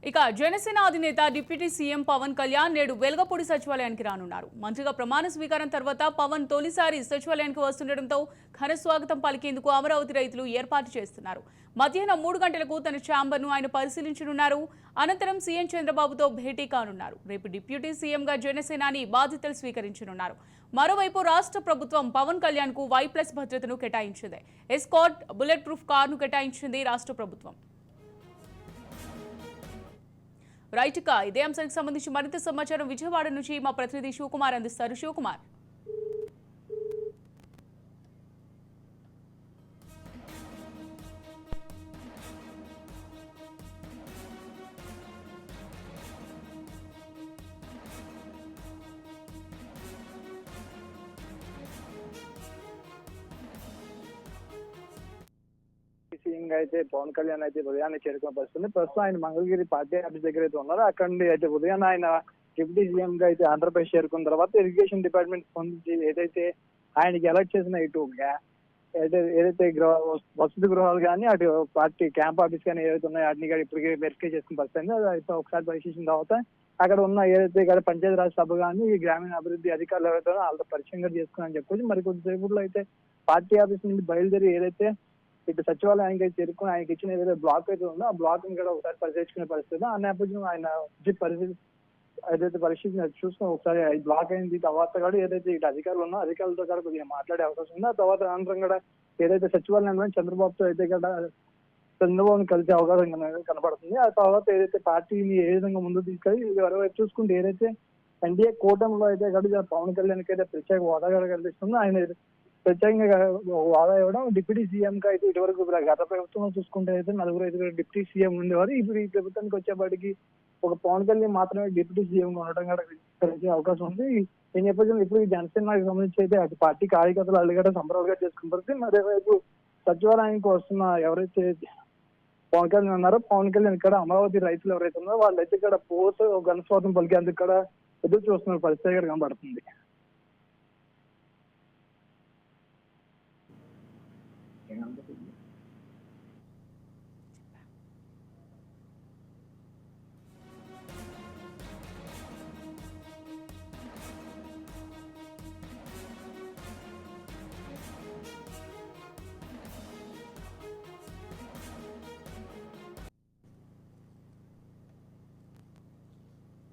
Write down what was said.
ఇక జనసేన అధినేత deputy CM Pawan Kalyan నేడు వెలగపూడి సచివాలయానికి రానున్నారు. మంత్రిగా ప్రమాణ స్వీకారం తర్వాత పవన్ తొలిసారి సచివాలయానికి వస్తుండటంతో ఘన స్వాగతం పలికేందుకు అమరావతి రైతులు ఏర్పాటు చేస్తున్నారు. మధ్యాహ్నం 3 గంటలకు తన ఛాంబర్ను ఆయన పరిశీలించనున్నారు. అనంతరం సీఎం చంద్రబాబుతో భేటీ కానున్నారు. రేపు డిప్యూటీ సీఎంగా జనసేనాని బాధ్యతలు స్వీకరించనున్నారు. మరోవైపు రాష్ట్ర ప్రభుత్వం పవన్ కళ్యాణ్కు Y+ భద్రతను కేటాయించింది. ఎస్కార్ట్ బుల్లెట్ ప్రూఫ్ కారును కేటాయించింది రాష్ట్ర ప్రభుత్వం. రైట్ గా ఇదే అంశానికి సంబంధించి మరింత సమాచారం విజయవాడ నుంచి మా ప్రతినిధి శివకుమార్ అందిస్తారు. శివకుమార్, సీఎం అయితే పవన్ కళ్యాణ్ అయితే ఉదయాన్నే చేరుకున్న పరిస్థితుంది. ప్రస్తుతం ఆయన మంగళగిరి పార్టీ ఆఫీస్ దగ్గర అయితే ఉన్నారు. అక్కడ నుండి అయితే ఉదయాన్నే ఆయన డిప్యూటీ సీఎం గా అయితే ఆంధ్రప్రదేశ్ చేరుకున్న తర్వాత ఇరిగేషన్ డిపార్ట్మెంట్ పొందించి ఏదైతే ఆయనకి ఎలక్ట్ చేసిన ఇటు ఏదైతే వసతి గృహాలు కానీ అటు పార్టీ క్యాంప్ ఆఫీస్ కానీ ఏదైతే ఉన్నాయో వాటిని కూడా ఇప్పటికే వెరిఫై చేసుకున్న పరిస్థితి. అది ఒకసారి పరిశీలించిన తర్వాత అక్కడ ఉన్న ఏదైతే ఇక్కడ పంచాయతీ రాజ్ సభ కానీ ఈ గ్రామీణ అభివృద్ధి అధికారులు ఎవరైతే వాళ్ళతో పరిచయం కూడా చేసుకున్నారని చెప్పొచ్చు. మరి కొద్దిసేపులో అయితే పార్టీ ఆఫీస్ నుండి బయలుదేరి ఏదైతే ఇటు సచివాలయానికి అయితే చేరుకుని ఆయనకి ఇచ్చిన ఏదైతే బ్లాక్ అయితే ఉందో ఆ బ్లాక్ ని కూడా ఒకసారి పరిశీలించుకునే పరిస్థితి. ఆ నేపథ్యంలో ఆయన ఏదైతే పరిశీలన చూసుకుని ఒకసారి బ్లాక్ అయింది తర్వాత కూడా ఏదైతే ఇటు అధికారులు ఉన్నో అధికారులతో కూడా కొద్దిగా మాట్లాడే అవకాశం ఉందో. ఆ తర్వాత అనంతరం కూడా ఏదైతే సచివాలయంలో చంద్రబాబుతో అయితే కూడా చంద్రబాబుని కలిసే అవకాశం కనపడుతుంది. ఆ తర్వాత ఏదైతే పార్టీని ఏ విధంగా ముందు తీసుకెళ్ళి మరోవైపు చూసుకుంటే ఏదైతే ఎన్డీఏ కూటమిలో అయితే కూడా పవన్ కళ్యాణ్కి అయితే ప్రత్యేక హోదా కూడా కల్పిస్తుందో ఆయన ప్రత్యేకంగా హోదా ఇవ్వడం. డిప్యూటీ సీఎం గా అయితే ఇటువరకు గత ప్రభుత్వం చూసుకుంటే అయితే నలుగురు 5 డిప్యూటీ సీఎం ఉండేవారు. ఇప్పుడు ఈ ప్రభుత్వానికి వచ్చేపాటికి ఒక పవన్ కళ్యాణ్ మాత్రమే డిప్యూటీ సీఎం గా ఉండడం కూడా కలిసే అవకాశం ఉంది. ఈ నేపథ్యంలో ఇప్పుడు జనసేనకు సంబంధించి అయితే అటు పార్టీ కార్యకర్తలు అల్లుగడ్డ సంబరాలుగా చేసుకుంటారు. మరోవైపు సచివాలయానికి వస్తున్న ఎవరైతే పవన్ కళ్యాణ్ ఉన్నారో పవన్ కళ్యాణ్ ఇక్కడ అమరావతి రైతులు ఎవరైతే ఉన్నారో వాళ్ళైతే ఇక్కడ పోస్ట్ ఘన స్వాగతం పలికేందుకు కూడా ఎదురు చూస్తున్న పరిస్థితి కనబడుతుంది.